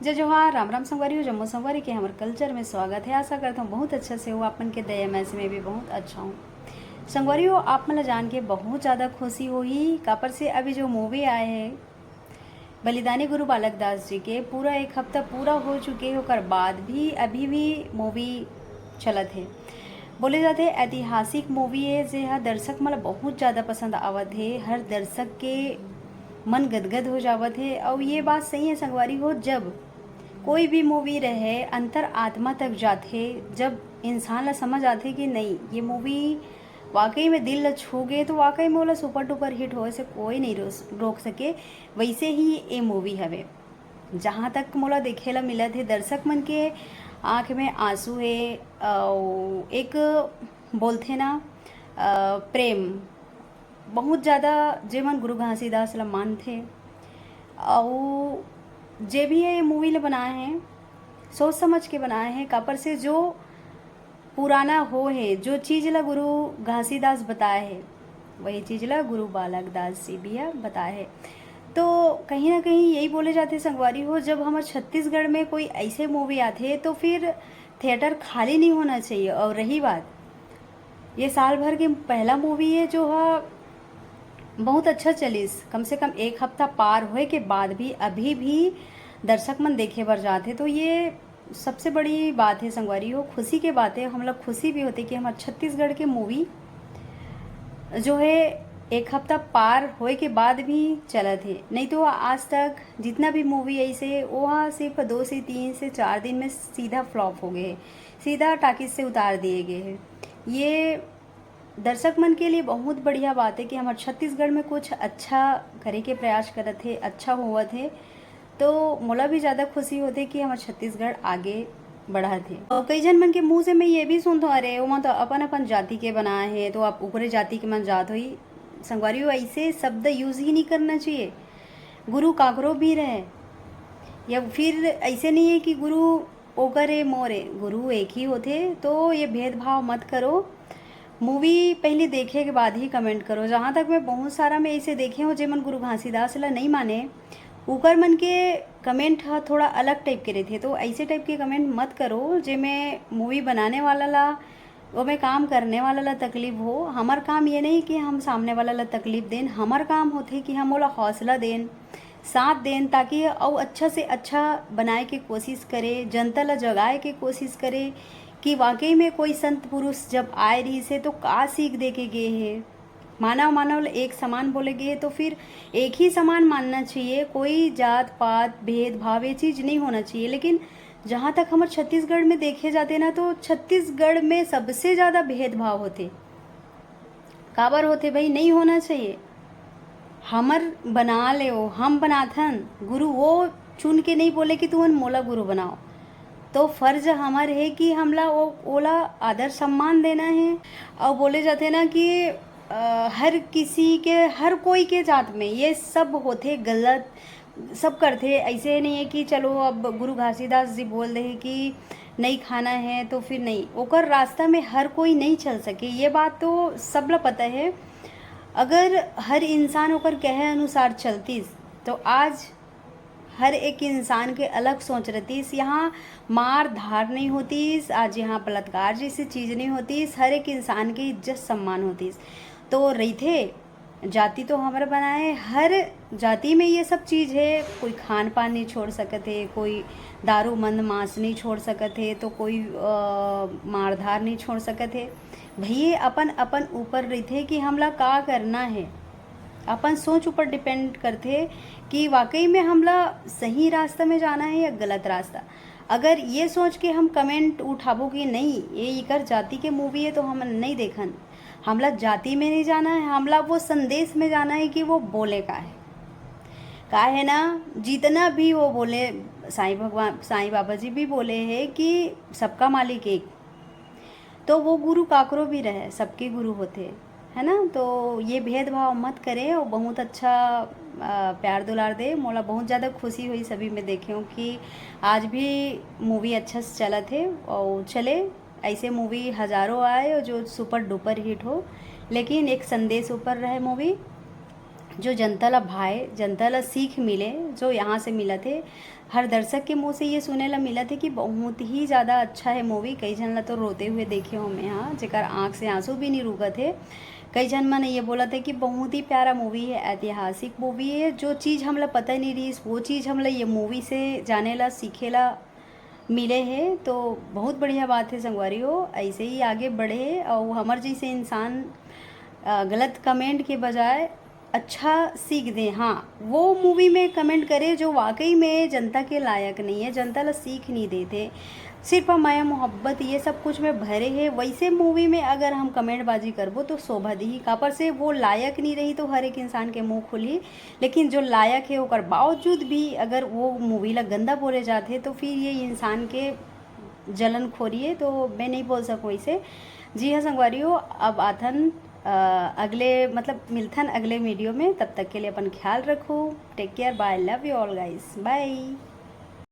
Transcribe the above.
जय जोहार, राम राम संगवारी हो। जम्मू संगवारी के हमारे कल्चर में स्वागत है। आशा करता हूँ बहुत अच्छा से हो। अपन के दया मैस में भी बहुत अच्छा हूँ। संगवारी हो, आप मतलब जान के बहुत ज़्यादा खुशी हुई कापर से अभी जो मूवी आए हैं बलिदानी गुरु बालक दास जी के, पूरा एक हफ्ता पूरा हो चुके होकर बाद भी अभी भी मूवी चलत है। बोले जाते ऐतिहासिक मूवी है जे हर दर्शक मतलब बहुत ज़्यादा पसंद आवत है। हर दर्शक के मन गदगद हो जावत है। और ये बात सही है संगवारी हो, जब कोई भी मूवी रहे अंतर आत्मा तक जाते, जब इंसान ला समझ आते कि नहीं ये मूवी वाकई में दिल ला छू गए, तो वाकई में ओला सुपर डुपर हिट होए से कोई नहीं रोक सके। वैसे ही ये मूवी हवे। जहाँ तक मोला देखे ला मिलत है, दर्शक मन के आँख में आंसू है। एक बोलते ना प्रेम बहुत ज़्यादा जे मन गुरु घासीदास ला मानथे। और जे भी ये मूवी बनाए हैं सोच समझ के बनाए हैं। कापर से जो पुराना हो है, जो चीज़ ला गुरु घासीदास बताए है वही चीज़ ला गुरु बालक दास जी भी बताए है। तो कहीं ना कहीं यही बोले जाते संगवारी हो, जब हमारे छत्तीसगढ़ में कोई ऐसे मूवी आते तो फिर थिएटर खाली नहीं होना चाहिए। और रही बात, ये साल भर के पहला मूवी है जो है बहुत अच्छा चलिस। कम से कम एक हफ्ता पार होए के बाद भी अभी भी दर्शक मन देखे बर जाते, तो ये सबसे बड़ी बात है संगवारी हो। खुशी के बात है, हम लोग खुशी भी होते कि हमारे छत्तीसगढ़ के मूवी जो है एक हफ्ता पार होए के बाद भी चला थे। नहीं तो आज तक जितना भी मूवी ऐसे वहाँ सिर्फ 2 से 3 से 4 दिन में सीधा फ्लॉप हो गए, सीधा टाकिस से उतार दिए गए हैं। ये दर्शक मन के लिए बहुत बढ़िया बात है कि हमारे छत्तीसगढ़ में कुछ अच्छा करे के प्रयास करत थे, अच्छा हुआ थे। तो मोला भी ज़्यादा खुशी होती कि हमारे छत्तीसगढ़ आगे बढ़ा थे। और कई जन मन के मुंह से मैं ये भी सुनता, अरे वो तो अपन अपन जाति के बनाए हैं तो आप ऊपरे जाति के मन जात हुई। संगवारी हो, ऐसे शब्द यूज ही नहीं करना चाहिए। गुरु काकरो भी रहे, या फिर ऐसे नहीं है कि गुरु ओकर है मोर है, गुरु एक ही होते। तो ये भेदभाव मत करो। मूवी पहले देखे के बाद ही कमेंट करो। जहाँ तक मैं बहुत सारा मैं ऐसे देखे हूँ जे मन गुरु घासीदास ला नहीं माने, ऊकर मन के कमेंट थोड़ा अलग टाइप के रहते। तो ऐसे टाइप के कमेंट मत करो जे में मूवी बनाने वाला ला वो में काम करने वाला ला तकलीफ हो। हमार काम ये नहीं कि हम सामने वाला ला तकलीफ दें, हमार काम होते कि हम ओला हौसला दें, साथ दें, ताकि और अच्छा से अच्छा बनाए के कोशिश करे, जनता ला जगाए के कोशिश करे कि वाकई में कोई संत पुरुष जब आए रही से तो का सीख दे के गए हैं। मानव मानव एक समान बोले गए तो फिर एक ही समान मानना चाहिए, कोई जात पात भेदभाव ये चीज़ नहीं होना चाहिए। लेकिन जहाँ तक हमारे छत्तीसगढ़ में देखे जाते ना, तो छत्तीसगढ़ में सबसे ज़्यादा भेदभाव होते। काबर होते भाई, नहीं होना चाहिए। हमर बना ले हो, हम बनाथन गुरु, वो चुन के नहीं बोले कि तुम मोला गुरु बनाओ। तो फर्ज हमार है कि हमला वो ओला आदर सम्मान देना है। और बोले जाते ना कि हर किसी के हर कोई के जात में ये सब होते गलत, सब करते। ऐसे नहीं है कि चलो अब गुरु घासीदास जी बोल रहे कि नहीं खाना है तो फिर नहीं, ओकर रास्ता में हर कोई नहीं चल सके। ये बात तो सब ला पता है। अगर हर इंसान ओकर कहे अनुसार चलतीस तो आज हर एक इंसान के अलग सोच रहतीस। यहाँ मार धार नहीं होतीस, आज यहाँ बलात्कार जैसी चीज़ नहीं होतीस, हर एक इंसान की इज्जत सम्मान होतीस। तो रही थे जाति तो हमारा बनाए, हर जाति में ये सब चीज़ है। कोई खान पान नहीं छोड़ सकते, कोई दारू मंद मांस नहीं छोड़ सकते, तो कोई मार धार नहीं छोड़ सकते। भैया अपन अपन ऊपर रही थे कि हमला का करना है, अपन सोच ऊपर डिपेंड करते कि वाकई में हमला सही रास्ता में जाना है या गलत रास्ता। अगर ये सोच के हम कमेंट उठाबो कि नहीं ये इकर जाति के मूवी है तो हम नहीं देखन, हमला जाति में नहीं जाना है, हमला वो संदेश में जाना है कि वो बोले का है ना। जितना भी वो बोले, साईं बाबा जी भी बोले हैं कि सबका मालिक एक, तो वो गुरु काकरो भी रहे, सबके गुरु होते है ना। तो ये भेदभाव मत करें और बहुत अच्छा प्यार दुलार दे। मोला बहुत ज़्यादा खुशी हुई सभी में देखे हूँ कि आज भी मूवी अच्छा से चला थे। और चले ऐसे मूवी हज़ारों आए और जो सुपर डुपर हिट हो, लेकिन एक संदेश ऊपर रहे मूवी। जो जनता ला भाए, जनता ला सीख मिले, जो यहाँ से मिला थे। हर दर्शक के मुंह से ये सुने ला मिला थे कि बहुत ही ज़्यादा अच्छा है मूवी। कई जन ला तो रोते हुए देखे हो मैं यहाँ, जेकर आँख से आंसू भी नहीं रुका थे। कई जन मैंने ये बोला था कि बहुत ही प्यारा मूवी है, ऐतिहासिक मूवी है। जो चीज़ हमला पता नहीं रही वो चीज़ हमला ये मूवी से जाने ला सीखे ला मिले हैं। तो बहुत बढ़िया बात है संगवारी हो, ऐसे ही आगे बढ़े और हमार जैसे इंसान गलत कमेंट के बजाय अच्छा सीख दें। हाँ, वो मूवी में कमेंट करे जो वाकई में जनता के लायक नहीं है, जनता ला सीख नहीं देते, सिर्फ माया मोहब्बत ये सब कुछ में भरे है। वैसे मूवी में अगर हम कमेंटबाजी करबो तो शोभा दी कापर से वो लायक नहीं रही तो हर एक इंसान के मुंह खुली। लेकिन जो लायक है ओकर बावजूद भी अगर वो मूवी ला गंदा बोले जाते तो फिर ये इंसान के जलन खोरिए, तो मैं नहीं बोल सकूँ इसे। जी हाँ संगवारियों, अब आथन अगले मतलब मिलथन अगले वीडियो में। तब तक के लिए अपन ख्याल रखो। Take care, bye, love you all guys, bye.